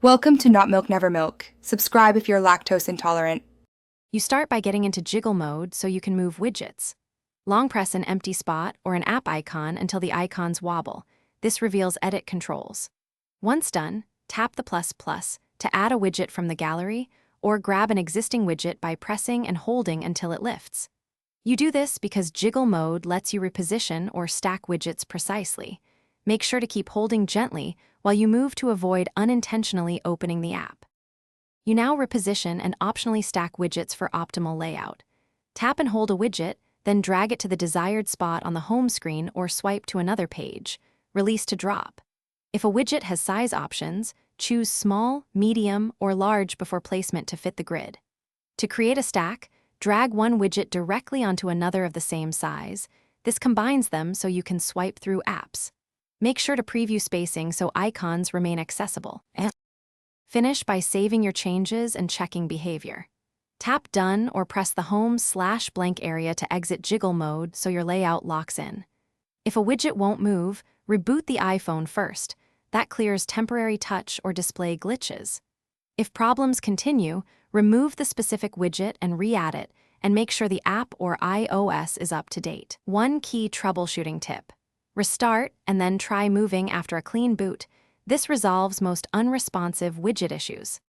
Welcome to Not Milk Never Milk. Subscribe if you're lactose intolerant. You start by getting into jiggle mode so you can move widgets. Long press an empty spot or an app icon until the icons wobble. This reveals edit controls. Once done, tap the plus to add a widget from the gallery or grab an existing widget by pressing and holding until it lifts. You do this because jiggle mode lets you reposition or stack widgets precisely. Make sure to keep holding gently while you move to avoid unintentionally opening the app. You now reposition and optionally stack widgets for optimal layout. Tap and hold a widget, then drag it to the desired spot on the home screen or swipe to another page. Release to drop. If a widget has size options, choose small, medium, or large before placement to fit the grid. To create a stack, drag one widget directly onto another of the same size. This combines them so you can swipe through apps. Make sure to preview spacing so icons remain accessible. Finish by saving your changes and checking behavior. Tap Done or press the home/blank area to exit jiggle mode so your layout locks in. If a widget won't move, reboot the iPhone first. That clears temporary touch or display glitches. If problems continue, remove the specific widget and re-add it, and make sure the app or iOS is up to date. One key troubleshooting tip. Restart and then try moving after a clean boot. This resolves most unresponsive widget issues.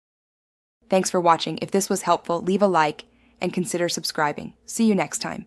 Thanks for watching. If this was helpful, leave a like and consider subscribing. See you next time.